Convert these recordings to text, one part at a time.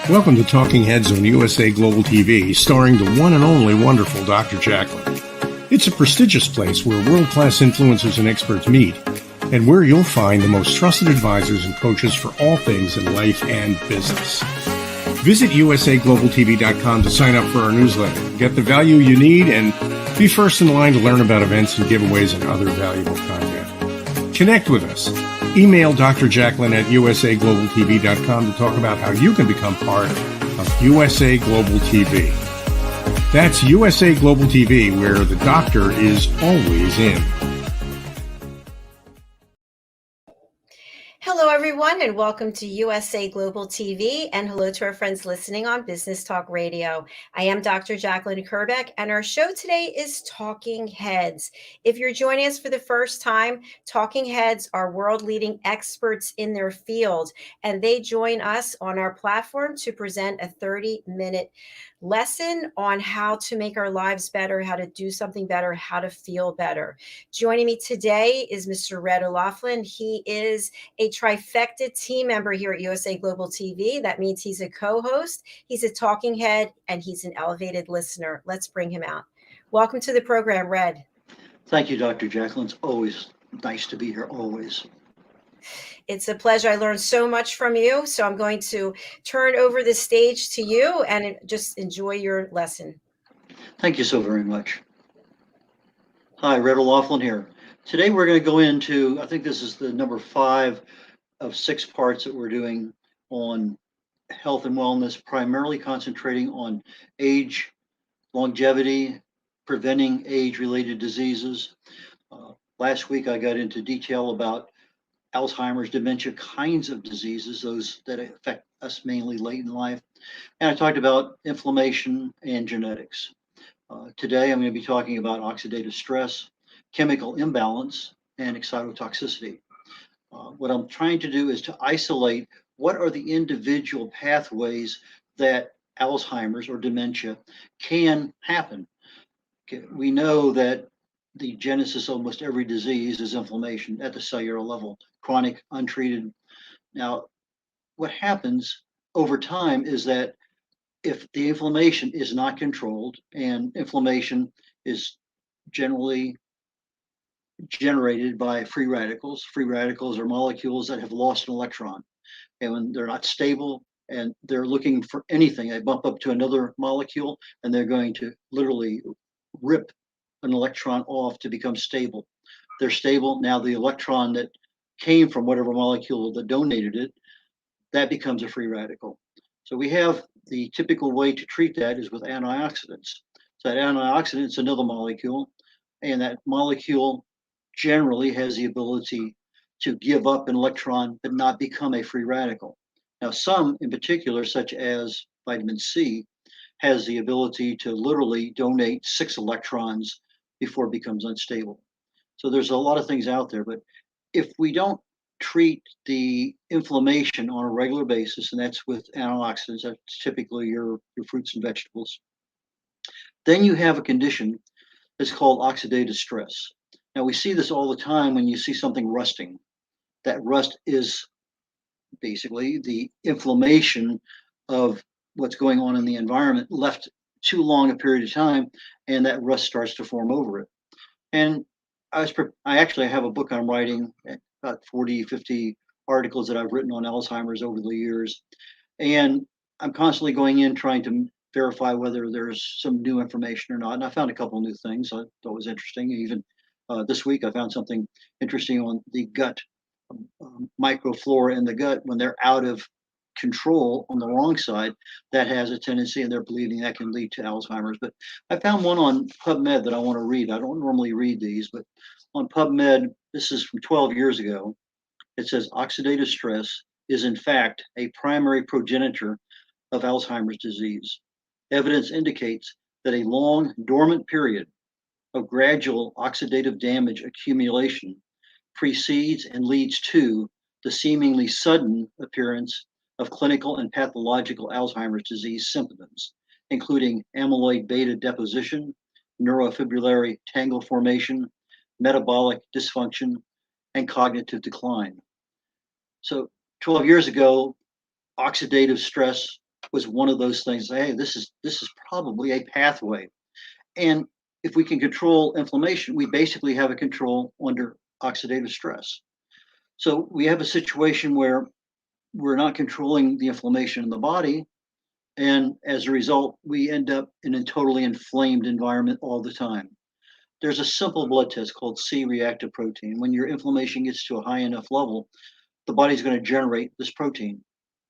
Welcome to Talking Heads on USA Global TV, starring the one and only wonderful Dr. Jacqueline. It's a prestigious place where world-class influencers and experts meet, and where you'll find the most trusted advisors and coaches for all things in life and business. Visit usaglobaltv.com to sign up for our newsletter, get the value you need, and be first in line to learn about events and giveaways and other valuable content. Connect with us. Email Dr. Jacqueline at usaglobaltv.com to talk about how you can become part of USA Global TV. That's USA Global TV, where the doctor is always in. Hello, everyone, and welcome to USA Global TV, and hello to our friends listening on Business Talk Radio. I am Dr. Jacqueline Kerbeck, and our show today is Talking Heads. If you're joining us for the first time, Talking Heads are world-leading experts in their field, and they join us on our platform to present a 30-minute lesson on how to make our lives better, how to do something better, how to feel better. Joining me today is Mr. red.olaughlin. He is a trifecta team member here at USA Global TV. That means he's a co-host, he's a talking head, and he's an elevated listener. Let's bring him out. Welcome to the program, Red. Thank you, Dr. Jacqueline. It's always nice to be here, always. It's a pleasure. I learned so much from you. So I'm going to turn over the stage to you and just enjoy your lesson. Thank you so very much. Hi, red.olaughlin here. Today we're going to go into, I think this is the number 5 of 6 parts that we're doing on health and wellness, primarily concentrating on age, longevity, preventing age-related diseases. Last week I got into detail about Alzheimer's, dementia kinds of diseases, those that affect us mainly late in life. And I talked about inflammation and genetics. Today, I'm going to be talking about oxidative stress, chemical imbalance, and excitotoxicity. What I'm trying to do is to isolate what are the individual pathways that Alzheimer's or dementia can happen. Okay, we know that the genesis of almost every disease is inflammation at the cellular level, chronic, untreated. Now, what happens over time is that if the inflammation is not controlled, and inflammation is generally generated by free radicals are molecules that have lost an electron. And when they're not stable and they're looking for anything, they bump up to another molecule and they're going to literally rip an electron off to become stable. They're stable. Now the electron that came from whatever molecule that donated it, that becomes a free radical. So we have the typical way to treat that is with antioxidants. So that antioxidant is another molecule, and that molecule generally has the ability to give up an electron but not become a free radical. Now some in particular, such as vitamin C, has the ability to literally donate 6 electrons before it becomes unstable. So there's a lot of things out there, but if we don't treat the inflammation on a regular basis, and that's with antioxidants, that's typically your fruits and vegetables, then you have a condition that's called oxidative stress. Now we see this all the time when you see something rusting. That rust is basically the inflammation of what's going on in the environment left too long a period of time, and that rust starts to form over it. And I actually have a book I'm writing, about 40, 50 articles that I've written on Alzheimer's over the years. And I'm constantly going in trying to verify whether there's some new information or not. And I found a couple new things I thought was interesting. Even this week, I found something interesting on the gut, microflora in the gut. When they're out of control on the wrong side, that has a tendency, and they're believing that can lead to Alzheimer's. But I found one on PubMed that I want to read. I don't normally read these, but on PubMed, this is from 12 years ago. It says oxidative stress is in fact a primary progenitor of Alzheimer's disease. Evidence indicates that a long dormant period of gradual oxidative damage accumulation precedes and leads to the seemingly sudden appearance of clinical and pathological Alzheimer's disease symptoms, including amyloid beta deposition, neurofibrillary tangle formation, metabolic dysfunction, and cognitive decline. So 12 years ago, oxidative stress was one of those things. Hey, this is probably a pathway. And if we can control inflammation, we basically have a control under oxidative stress. So we have a situation where we're not controlling the inflammation in the body. And as a result, we end up in a totally inflamed environment all the time. There's a simple blood test called C-reactive protein. When your inflammation gets to a high enough level, the body's going to generate this protein.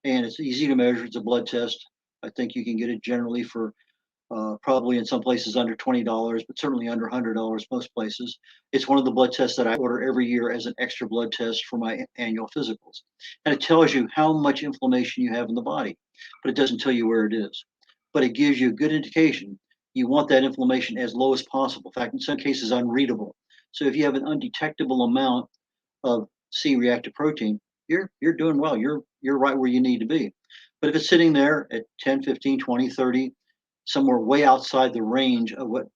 And it's easy to measure. It's a blood test. I think you can get it generally for probably in some places under $20, but certainly under $100 most places. It's one of the blood tests that I order every year as an extra blood test for my annual physicals. And it tells you how much inflammation you have in the body, but it doesn't tell you where it is. But it gives you a good indication. You want that inflammation as low as possible. In fact, in some cases, unreadable. So if you have an undetectable amount of C-reactive protein, you're doing well. You're right where you need to be. But if it's sitting there at 10, 15, 20, 30, somewhere way outside the range of what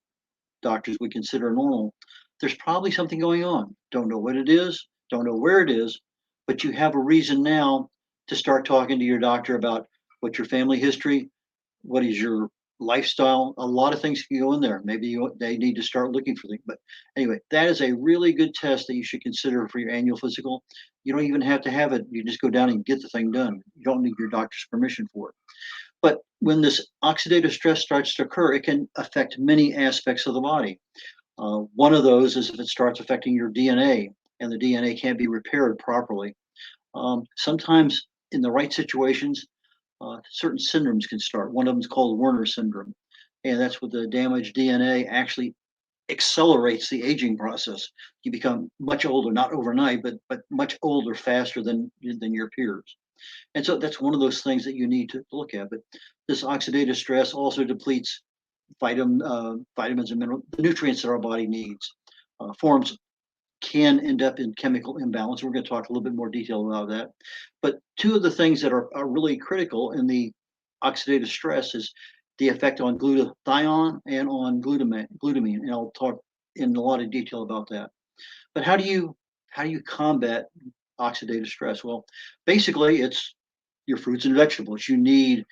doctors would consider normal, there's probably something going on. Don't know what it is, don't know where it is, but you have a reason now to start talking to your doctor about what's your family history, what is your lifestyle. A lot of things can go in there. Maybe they need to start looking for things. But anyway, that is a really good test that you should consider for your annual physical. You don't even have to have it. You just go down and get the thing done. You don't need your doctor's permission for it. But when this oxidative stress starts to occur, it can affect many aspects of the body. One of those is if it starts affecting your DNA and the DNA can't be repaired properly. Sometimes in the right situations, certain syndromes can start. One of them is called Werner syndrome. And that's where the damaged DNA actually accelerates the aging process. You become much older, not overnight, but much older faster than your peers. And so that's one of those things that you need to look at. But this oxidative stress also depletes vitamins and minerals, the nutrients that our body needs. Forms can end up in chemical imbalance. We're going to talk a little bit more detail about that. But two of the things that are really critical in the oxidative stress is the effect on glutathione and on glutamine. And I'll talk in a lot of detail about that. But how do you combat oxidative stress? Well, basically, it's your fruits and vegetables. You need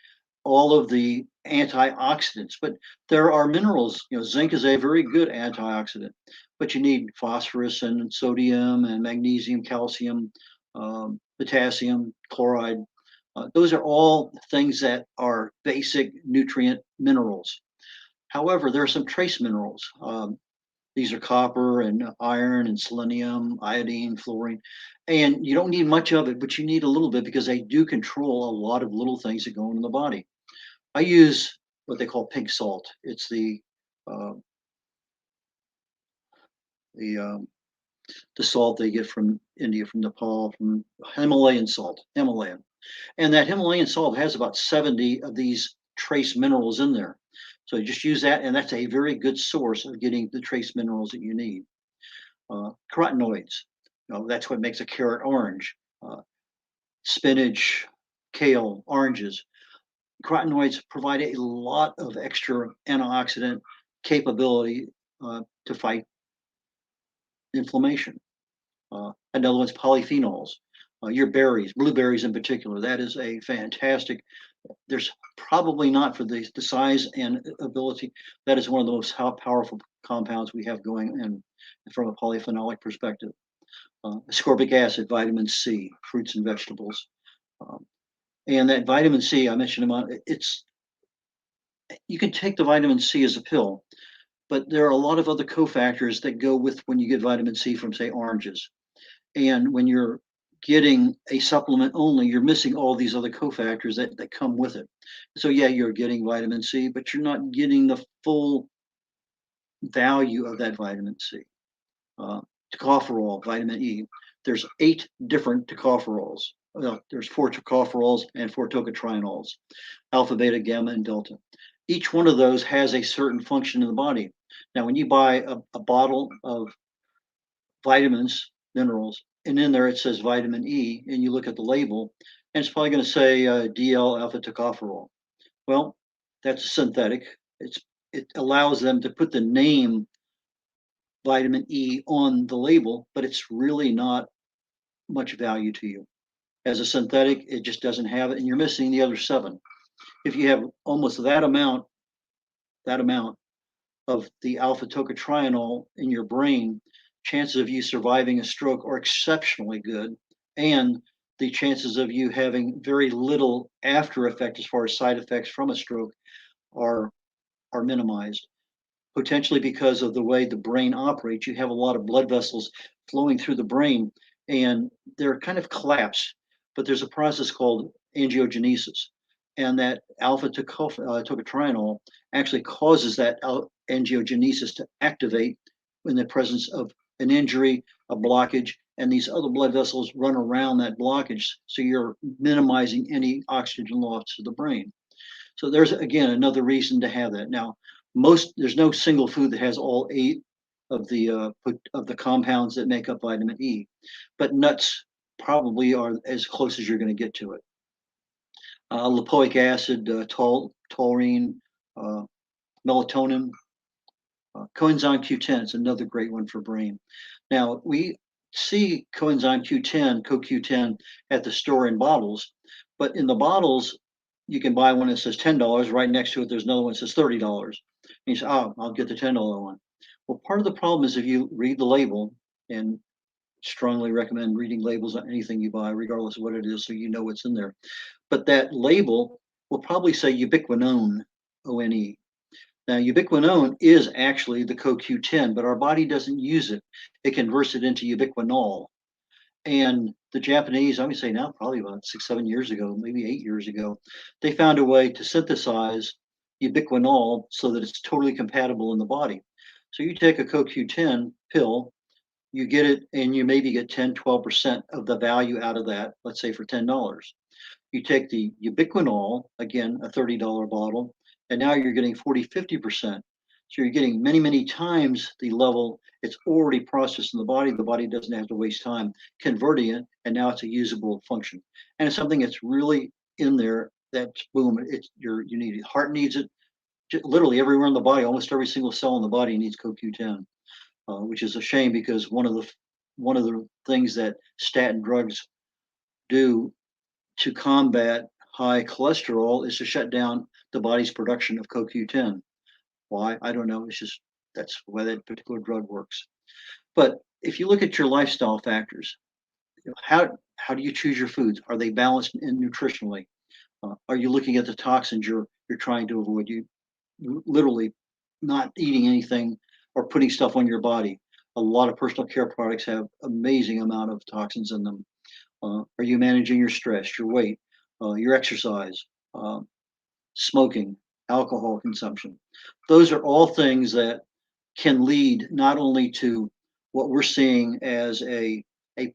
all of the antioxidants, but there are minerals. Zinc is a very good antioxidant, but you need phosphorus and sodium and magnesium, calcium, potassium, chloride. Those are all things that are basic nutrient minerals. However, there are some trace minerals. These are copper and iron and selenium, iodine, fluorine. And you don't need much of it, but you need a little bit because they do control a lot of little things that go into the body. I use what they call pink salt. It's the salt they get from India, from Nepal, from Himalayan salt, Himalayan. And that Himalayan salt has about 70 of these trace minerals in there. So you just use that, and that's a very good source of getting the trace minerals that you need. Carotenoids, that's what makes a carrot orange. Spinach, kale, oranges. Carotenoids provide a lot of extra antioxidant capability to fight inflammation. Another one's polyphenols. Your berries, blueberries in particular, that is a fantastic. There's probably not for the size and ability. That is one of the most powerful compounds we have going in from a polyphenolic perspective. Ascorbic acid, vitamin C, fruits and vegetables. And that vitamin C, I mentioned you can take the vitamin C as a pill, but there are a lot of other cofactors that go with when you get vitamin C from, say, oranges. And when you're getting a supplement only, you're missing all these other cofactors that come with it. So yeah, you're getting vitamin C, but you're not getting the full value of that vitamin C. Tocopherol, vitamin E. There's 8 different tocopherols. There's 4 tocopherols and 4 tocotrienols, alpha, beta, gamma, and delta. Each one of those has a certain function in the body. Now, when you buy a bottle of vitamins, minerals, and in there it says vitamin E, and you look at the label, and it's probably going to say DL alpha tocopherol. Well, that's synthetic. It allows them to put the name vitamin E on the label, but it's really not much value to you. As a synthetic, it just doesn't have it, and you're missing the other 7. if you have almost that amount of the alpha tocotrienol in your brain, chances of you surviving a stroke are exceptionally good, and the chances of you having very little after effect as far as side effects from a stroke are minimized. Potentially because of the way the brain operates, you have a lot of blood vessels flowing through the brain, and they're kind of collapsed. But there's a process called angiogenesis, and that alpha tocotrienol actually causes that angiogenesis to activate in the presence of an injury, a blockage, and these other blood vessels run around that blockage, so you're minimizing any oxygen loss to the brain. So there's again another reason to have that. Now, there's no single food that has all 8 of the compounds that make up vitamin E, but nuts probably are as close as you're going to get to it. Lipoic acid, taurine, melatonin, coenzyme Q10 is another great one for brain. Now we see coenzyme Q10, CoQ10 at the store in bottles, but in the bottles you can buy one that says $10. Right next to it, there's another one that says $30. And you say, "Oh, I'll get the $10 one." Well, part of the problem is if you read the label, and strongly recommend reading labels on anything you buy, regardless of what it is, so you know what's in there. But that label will probably say ubiquinone, O-N-E. Now, ubiquinone is actually the CoQ10, but our body doesn't use it. It converts it into ubiquinol. And the Japanese, I'm going to say now, probably about 6-7 years ago, maybe 8 years ago, they found a way to synthesize ubiquinol so that it's totally compatible in the body. So you take a CoQ10 pill, you get it, and you maybe get 10-12% of the value out of that, let's say for $10. You take the ubiquinol, again, a $30 bottle, and now you're getting 40-50%. So you're getting many, many times the level. It's already processed in the body. The body doesn't have to waste time converting it, and now it's a usable function. And it's something that's really in there. That's boom. You need it. Heart needs it. Literally everywhere in the body, almost every single cell in the body needs CoQ10, which is a shame because one of the things that statin drugs do to combat high cholesterol is to shut down the body's production of CoQ10. Why? I don't know. It's just that's the way that particular drug works. But if you look at your lifestyle factors, how do you choose your foods? Are they balanced in nutritionally? Are you looking at the toxins you're trying to avoid? You literally not eating anything or putting stuff on your body. A lot of personal care products have amazing amount of toxins in them. Are you managing your stress, your weight, your exercise, smoking, alcohol consumption? Those are all things that can lead not only to what we're seeing as a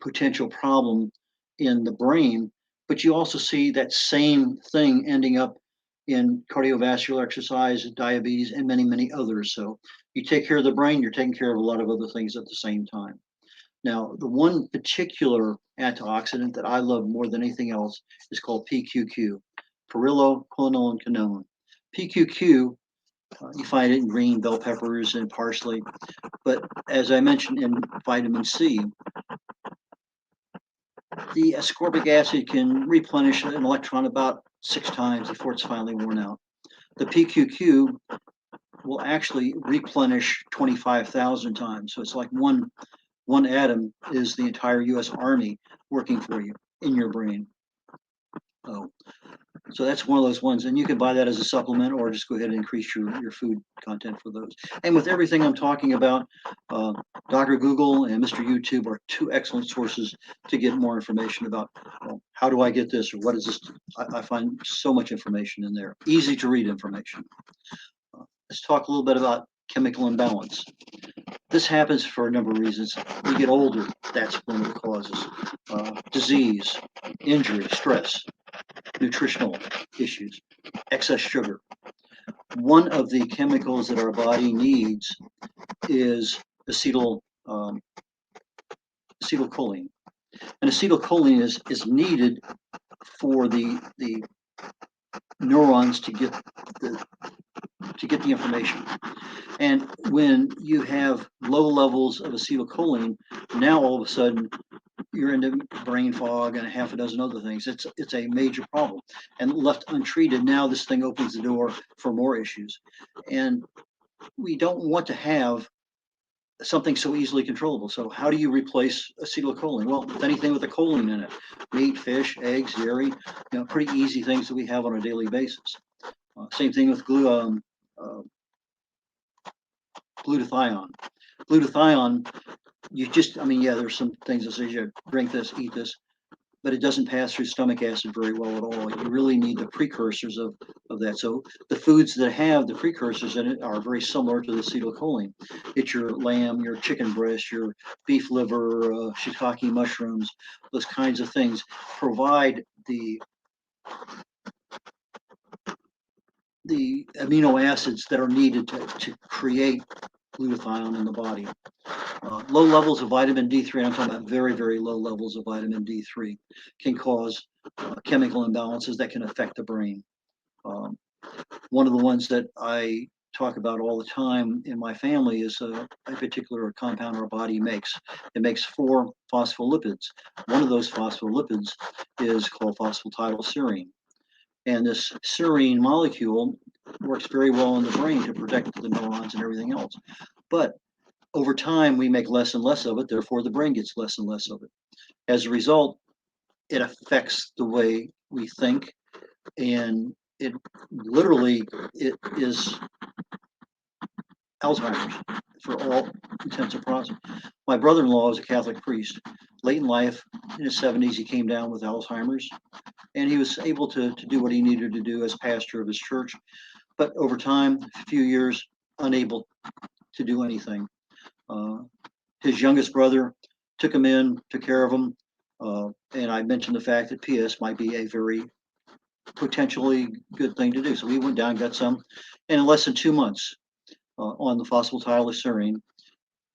potential problem in the brain, but you also see that same thing ending up in cardiovascular exercise, diabetes, and many, many others. So you take care of the brain, you're taking care of a lot of other things at the same time. Now, the one particular antioxidant that I love more than anything else is called PQQ, pyrroloquinolinquinone. PQQ, you find it in green bell peppers and parsley, but as I mentioned in vitamin C, the ascorbic acid can replenish an electron about 6 times before it's finally worn out. The PQQ will actually replenish 25,000 times. So it's like one atom is the entire U.S. Army working for you in your brain. So that's one of those ones, and you can buy that as a supplement or just go ahead and increase your food content for those. And with everything I'm talking about, Dr. Google and Mr. YouTube are 2 excellent sources to get more information about how do I get this or what is this. I find so much information in there, easy to read information. Let's talk a little bit about chemical imbalance. This happens for a number of reasons. We get older, that's one of the causes. Disease, injury, stress, nutritional issues, excess sugar. One of the chemicals that our body needs is acetylcholine. And acetylcholine is needed for the neurons to get the information. And when you have low levels of acetylcholine, now all of a sudden you're into brain fog and half a dozen other things. It's a major problem. And left untreated, now this thing opens the door for more issues. And we don't want to have something so easily controllable. So how do you replace acetylcholine? Well, with anything with a choline in it, meat, fish, eggs, dairy, pretty easy things that we have on a daily basis. Same thing with glutathione. Glutathione, there's some things that say you drink this, eat this, but it doesn't pass through stomach acid very well at all. You really need the precursors of that. So the foods that have the precursors in it are very similar to the acetylcholine. It's your lamb, your chicken breast, your beef liver, shiitake mushrooms, those kinds of things provide the amino acids that are needed to create glutathione in the body. Low levels of vitamin D3, I'm talking about very, very low levels of vitamin D3, can cause chemical imbalances that can affect the brain. One of the ones that I talk about all the time in my family is a particular compound our body makes. It makes 4 phospholipids. One of those phospholipids is called phosphatidylserine. And this serine molecule works very well in the brain to protect the neurons and everything else. But over time, we make less and less of it, therefore the brain gets less and less of it. As a result, it affects the way we think, and it is Alzheimer's for all intents and purposes. My brother-in-law is a Catholic priest. Late in life, in his 70s, he came down with Alzheimer's, and he was able to do what he needed to do as pastor of his church. But over time, a few years, unable to do anything. His youngest brother took him in, took care of him, and I mentioned the fact that PS might be a very potentially good thing to do. So we went down, got some, and in less than 2 months on the phosphatidylserine,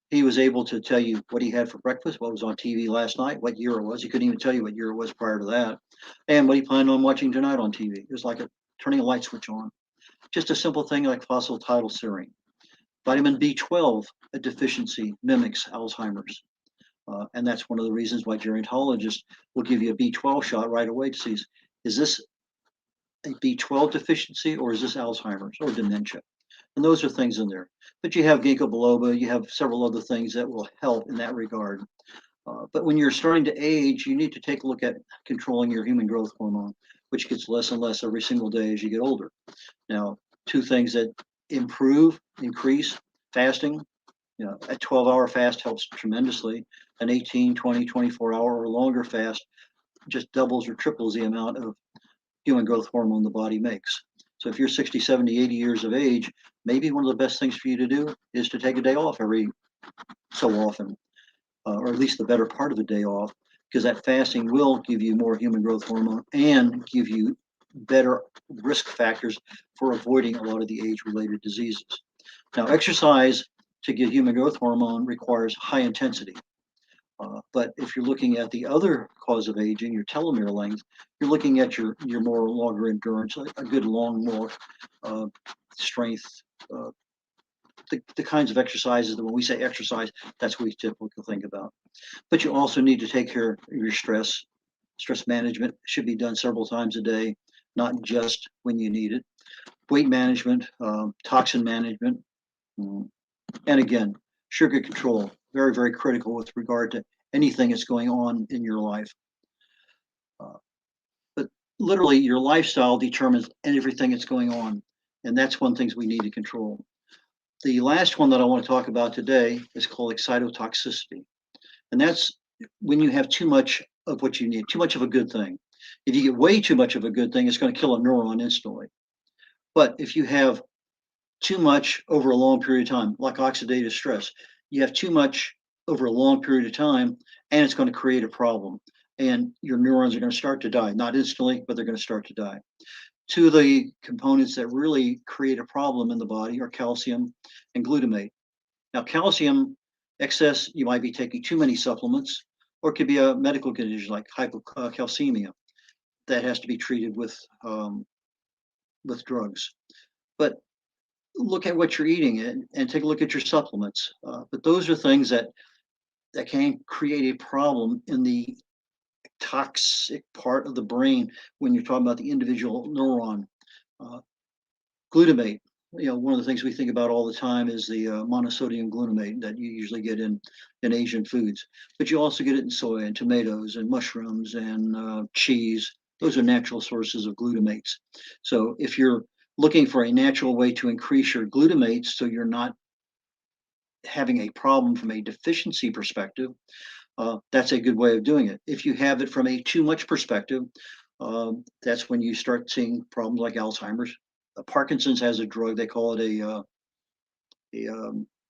he was able to tell you what he had for breakfast, what was on TV last night, what year it was. He couldn't even tell you what year it was prior to that, and what he planned on watching tonight on TV. It was like turning a light switch on. Just a simple thing like phosphatidylserine. Vitamin B12, a deficiency, mimics Alzheimer's. And that's one of the reasons why gerontologists will give you a B12 shot right away to see, is this a B12 deficiency or is this Alzheimer's or dementia? And those are things in there. But you have ginkgo biloba, you have several other things that will help in that regard. But when you're starting to age, you need to take a look at controlling your human growth hormone, which gets less and less every single day as you get older. Now, 2 things that increase fasting. A 12-hour fast helps tremendously. An 18, 20, 24-hour or longer fast just doubles or triples the amount of human growth hormone the body makes. So if you're 60, 70, 80 years of age, maybe one of the best things for you to do is to take a day off every so often, or at least the better part of a day off, because that fasting will give you more human growth hormone and give you better risk factors for avoiding a lot of the age-related diseases. Now, exercise to get human growth hormone requires high intensity. But if you're looking at the other cause of aging, your telomere length, you're looking at your more longer endurance, a good long walk, strength, the kinds of exercises that when we say exercise, that's what we typically think about. But you also need to take care of your stress. Stress management should be done several times a day, not just when you need it. Weight management, toxin management, and again, sugar control, very, very critical with regard to anything that's going on in your life. But literally, your lifestyle determines everything that's going on, and that's one of the things we need to control. The last one that I want to talk about today is called excitotoxicity, and that's when you have too much of what you need, too much of a good thing. If you get way too much of a good thing, it's going to kill a neuron instantly. But if you have too much over a long period of time, like oxidative stress, you have too much over a long period of time, and it's going to create a problem. And your neurons are going to start to die, not instantly, but they're going to start to die. 2 of the components that really create a problem in the body are calcium and glutamate. Now, calcium excess, you might be taking too many supplements, or it could be a medical condition like hypocalcemia that has to be treated with drugs. But look at what you're eating and take a look at your supplements. But those are things that that can create a problem in the toxic part of the brain when you're talking about the individual neuron. Uh, Glutamate, one of the things we think about all the time is the monosodium glutamate that you usually get in Asian foods, but you also get it in soy and tomatoes and mushrooms and cheese. Those are natural sources of glutamates. So if you're looking for a natural way to increase your glutamates so you're not having a problem from a deficiency perspective, that's a good way of doing it. If you have it from a too much perspective, that's when you start seeing problems like Alzheimer's. Parkinson's has a drug, they call it a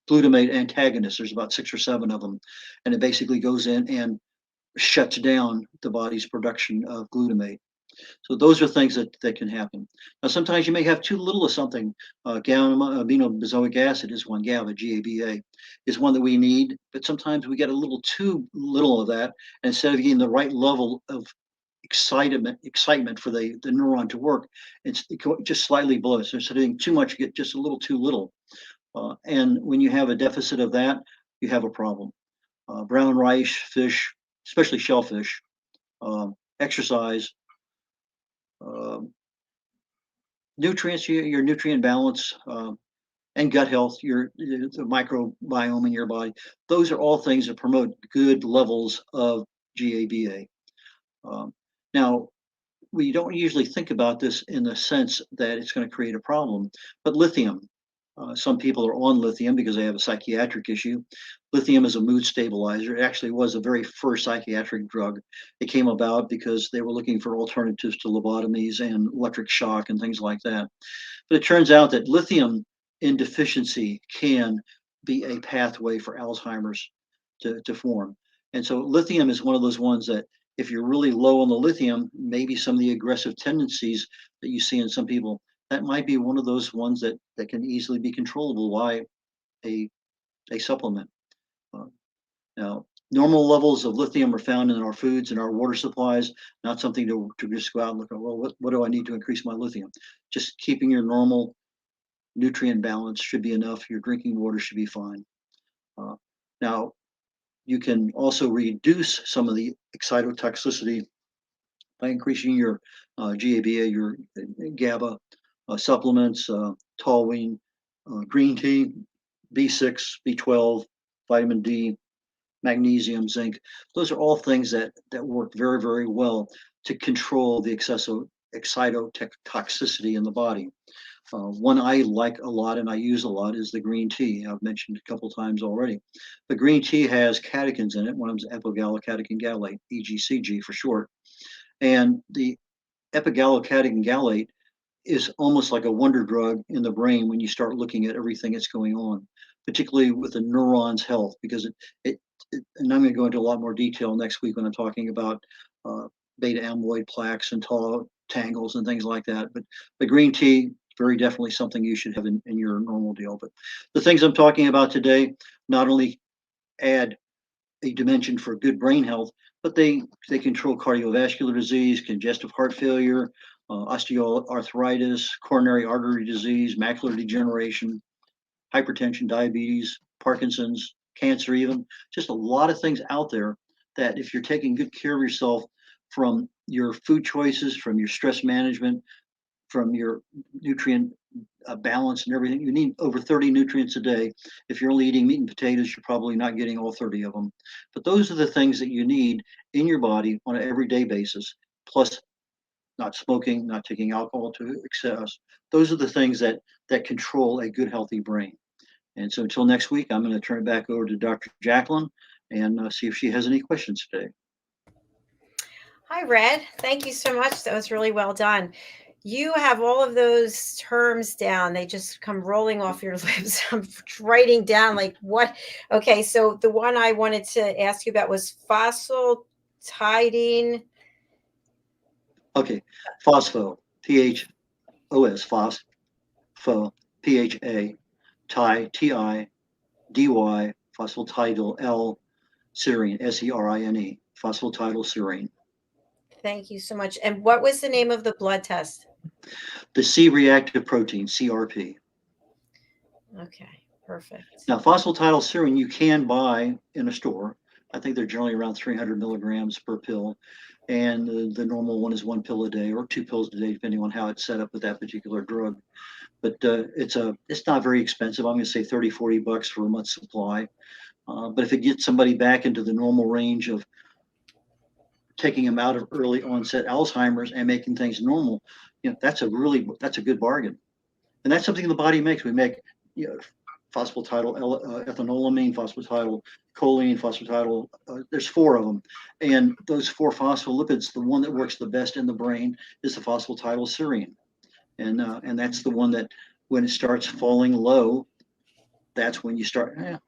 glutamate antagonist. There's about 6 or 7 of them, and it basically goes in and shuts down the body's production of glutamate. So those are things that can happen. Now, sometimes you may have too little of something. Gamma aminobenzoic acid is one, GABA, GABA, is one that we need, but sometimes we get a little too little of that. And instead of getting the right level of excitement for the neuron to work, it just slightly below. So instead of getting too much, you get just a little too little. And when you have a deficit of that, you have a problem. Brown rice, fish, especially shellfish, exercise, um, nutrients, your nutrient balance, and gut health, the microbiome in your body. Those are all things that promote good levels of GABA. Now, we don't usually think about this in the sense that it's going to create a problem, but lithium. Some people are on lithium because they have a psychiatric issue. Lithium is a mood stabilizer. It actually was the very first psychiatric drug. It came about because they were looking for alternatives to lobotomies and electric shock and things like that. But it turns out that lithium in deficiency can be a pathway for Alzheimer's to form. And so lithium is one of those ones that if you're really low on the lithium, maybe some of the aggressive tendencies that you see in some people, that might be one of those ones that can easily be controllable by a, a supplement. Uh, Now, normal levels of lithium are found in our foods and our water supplies, not something to just go out and look at, well, what do I need to increase my lithium? Just keeping your normal nutrient balance should be enough. Your drinking water should be fine. Uh, Now, you can also reduce some of the excitotoxicity by increasing your GABA, your GABA supplements, taurine, green tea, B6, B12, vitamin D, magnesium, zinc. Those are all things that work very, very well to control the excessive excitotoxicity in the body. One I like a lot and I use a lot is the green tea. I've mentioned a couple times already. The green tea has catechins in it. One of them is epigallocatechin gallate, EGCG for short. And the epigallocatechin gallate is almost like a wonder drug in the brain when you start looking at everything that's going on, particularly with the neurons' health, because and I'm going to go into a lot more detail next week when I'm talking about uh, beta amyloid plaques and tau tangles and things like that. But the green tea, very definitely something you should have in your normal deal. But the things I'm talking about today not only add a dimension for good brain health, but they control cardiovascular disease, congestive heart failure, osteoarthritis, coronary artery disease, macular degeneration, hypertension, diabetes, Parkinson's, cancer, even just a lot of things out there that if you're taking good care of yourself from your food choices, from your stress management, from your nutrient balance and everything. You need over 30 nutrients a day. If you're only eating meat and potatoes, you're probably not getting all 30 of them. But those are the things that you need in your body on an everyday basis, plus not smoking, not taking alcohol to excess. Those are the things that control a good, healthy brain. And so until next week, I'm going to turn it back over to Dr. Jacqueline and see if she has any questions today. Hi, Red. Thank you so much. That was really well done. You have all of those terms down. They just come rolling off your lips. I'm writing down like what. Okay, so the one I wanted to ask you about was phosphatidine. Okay, phospho, PHOS, pho, PHA, TI, DY, phosphatidyl L, serine, SERINE, phosphatidylserine. Thank you so much. And what was the name of the blood test? The C-reactive protein, CRP. Okay, perfect. Now, phosphatidylserine you can buy in a store. I think they're generally around 300 milligrams per pill. And the normal one is 1 pill a day or 2 pills a day, depending on how it's set up with that particular drug. But it's not very expensive. I'm going to say 30, 40 bucks for a month's supply. But if it gets somebody back into the normal range of taking them out of early onset Alzheimer's and making things normal, that's a good bargain. And that's something the body makes. We make, phosphatidyl ethanolamine, phosphatidyl choline, phosphatidyl. There's 4 of them, and those 4 phospholipids, the one that works the best in the brain is the phosphatidylserine, and that's the one that when it starts falling low, that's when you start. Not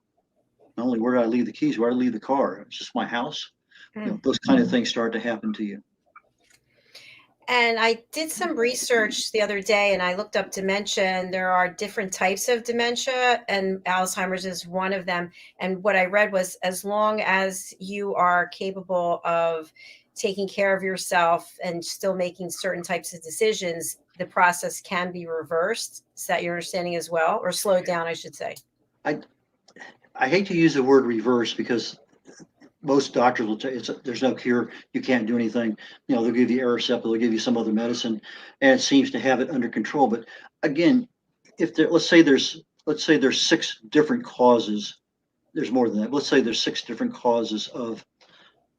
only where did I leave the keys, where did I leave the car? It's just my house. Those kind of things start to happen to you. And I did some research the other day and I looked up dementia, and there are different types of dementia, and Alzheimer's is one of them. And what I read was as long as you are capable of taking care of yourself and still making certain types of decisions, the process can be reversed. Is that your understanding as well? Or slowed down, I should say? I hate to use the word reverse because most doctors will tell you there's no cure. You can't do anything. They'll give you Aricept, they'll give you some other medicine, and it seems to have it under control. But again, if there, let's say there's 6 different causes. There's more than that. Let's say there's 6 different causes of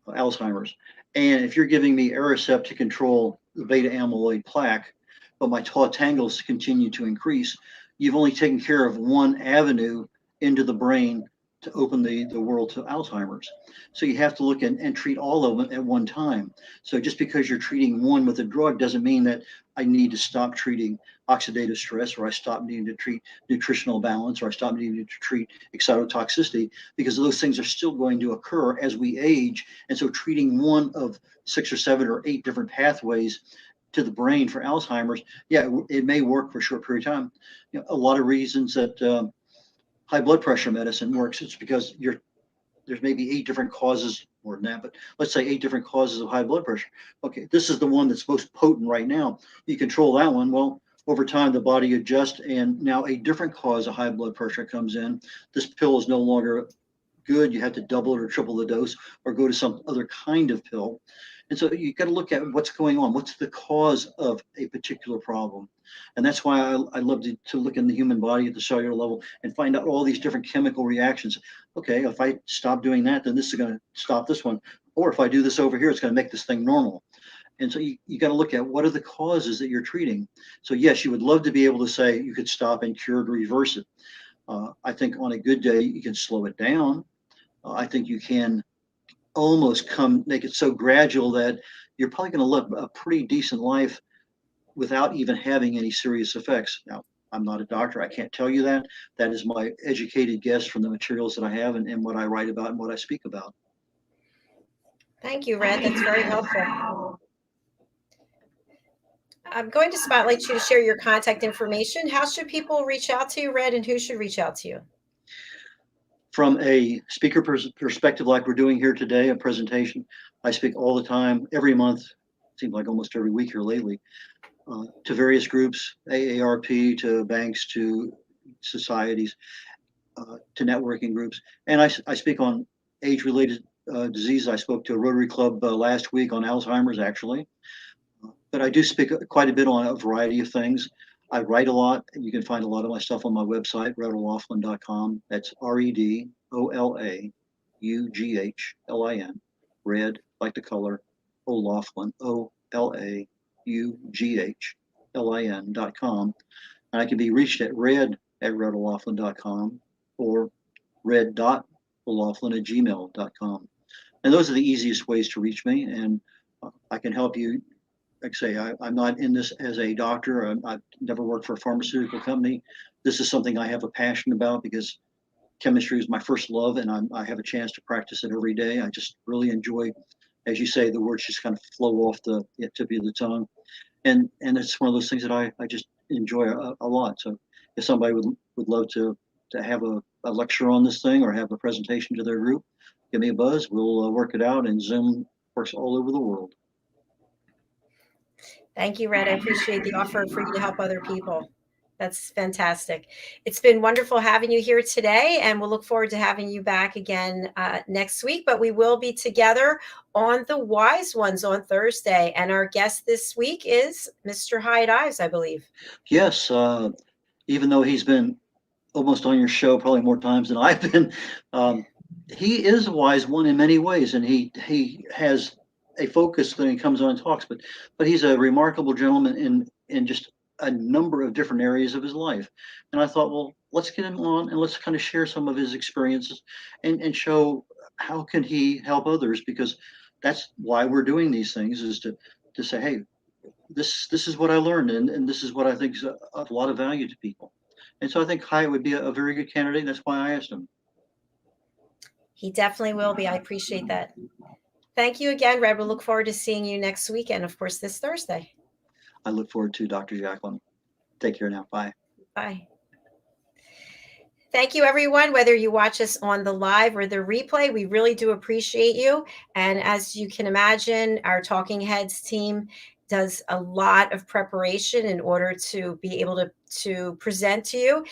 Alzheimer's, and if you're giving me Aricept to control the beta amyloid plaque, but my tau tangles continue to increase, you've only taken care of one avenue into the brain to open the world to Alzheimer's. So you have to look and treat all of them at one time. So just because you're treating one with a drug doesn't mean that I need to stop treating oxidative stress, or I stop needing to treat nutritional balance, or I stop needing to treat excitotoxicity, because those things are still going to occur as we age. And so treating one of 6 or 7 or 8 different pathways to the brain for Alzheimer's, it may work for a short period of time. A lot of reasons that high blood pressure medicine works, it's because there's maybe 8 different causes, more than that, but let's say 8 different causes of high blood pressure. Okay, this is the one that's most potent right now. You control that one. Well, over time, the body adjusts, and now a different cause of high blood pressure comes in. This pill is no longer good. You have to double or triple the dose or go to some other kind of pill. And so you got to look at what's going on. What's the cause of a particular problem? And that's why I love to look in the human body at the cellular level and find out all these different chemical reactions. Okay, if I stop doing that, then this is going to stop this one. Or if I do this over here, it's going to make this thing normal. And so you got to look at what are the causes that you're treating. So yes, you would love to be able to say you could stop and cure or reverse it. I think on a good day, you can slow it down. I think you can almost make it so gradual that you're probably going to live a pretty decent life without even having any serious effects. Now, I'm not a doctor. I can't tell you that. That is my educated guess from the materials that I have and what I write about and what I speak about. Thank you, Red. That's very helpful. I'm going to spotlight you to share your contact information. How should people reach out to you, Red, and who should reach out to you? From a speaker perspective, like we're doing here today, a presentation, I speak all the time, every month, seems like almost every week here lately, to various groups, AARP, to banks, to societies, to networking groups. And I speak on age-related diseases. I spoke to a Rotary Club last week on Alzheimer's, actually. But I do speak quite a bit on a variety of things. I write a lot, and you can find a lot of my stuff on my website, red.olaughlin.com. That's REDOLAUGHLIN, red like the color, O'Laughlin, OLAUGHLIN.com. And I can be reached at red@red.olaughlin.com or red.olaughlin@gmail.com. And those are the easiest ways to reach me. And I can help you. Like I say, I'm not in this as a doctor. I've never worked for a pharmaceutical company. This is something I have a passion about because chemistry is my first love, and I have a chance to practice it every day. I just really enjoy, as you say, the words just kind of flow off the tip of the tongue, and it's one of those things that I just enjoy a lot. So if somebody would love to have a lecture on this thing or have a presentation to their group, give me a buzz. We'll work it out, and Zoom works all over the world. Thank you, Red. I appreciate the offer for you to help other people. That's fantastic. It's been wonderful having you here today, and we'll look forward to having you back again next week. But we will be together on the Wise Ones on Thursday. And our guest this week is Mr. Hyde Ives, I believe. Yes, even though he's been almost on your show probably more times than I've been, he is a wise one in many ways, and he has a focus when he comes on and talks. But he's a remarkable gentleman in just a number of different areas of his life. And I thought, well, let's get him on and let's kind of share some of his experiences and show how can he help others, because that's why we're doing these things, is to say, hey, this is what I learned, and this is what I think is of a lot of value to people. And so I think Hyatt would be a very good candidate. That's why I asked him. He definitely will be. I appreciate that. Thank you again, Red. We'll look forward to seeing you next week and, of course, this Thursday. I look forward to Dr. Jacqueline. Take care now. Bye. Bye. Thank you, everyone, whether you watch us on the live or the replay. We really do appreciate you. And as you can imagine, our Talking Heads team does a lot of preparation in order to be able to present to you.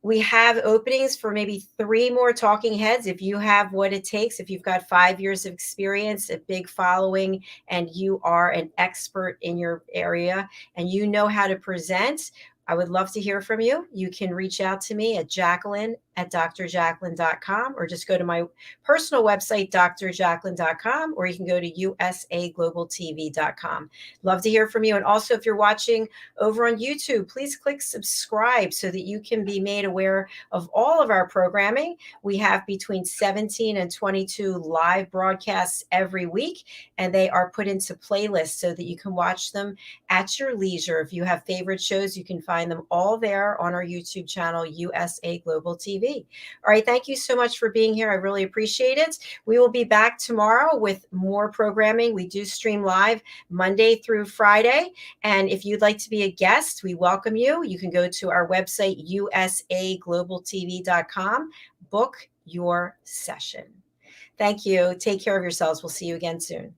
We have openings for maybe 3 more Talking Heads. If you have what it takes, if you've got 5 years of experience, a big following, and you are an expert in your area and you know how to present, I would love to hear from you. You can reach out to me at Jacqueline@drjacqueline.com, or just go to my personal website, drjacqueline.com, or you can go to usaglobaltv.com. Love to hear from you. And also, if you're watching over on YouTube, please click subscribe so that you can be made aware of all of our programming. We have between 17 and 22 live broadcasts every week, and they are put into playlists so that you can watch them at your leisure. If you have favorite shows, you can find them all there on our YouTube channel, USA Global TV. All right. Thank you so much for being here. I really appreciate it. We will be back tomorrow with more programming. We do stream live Monday through Friday. And if you'd like to be a guest, we welcome you. You can go to our website, usaglobaltv.com, book your session. Thank you. Take care of yourselves. We'll see you again soon.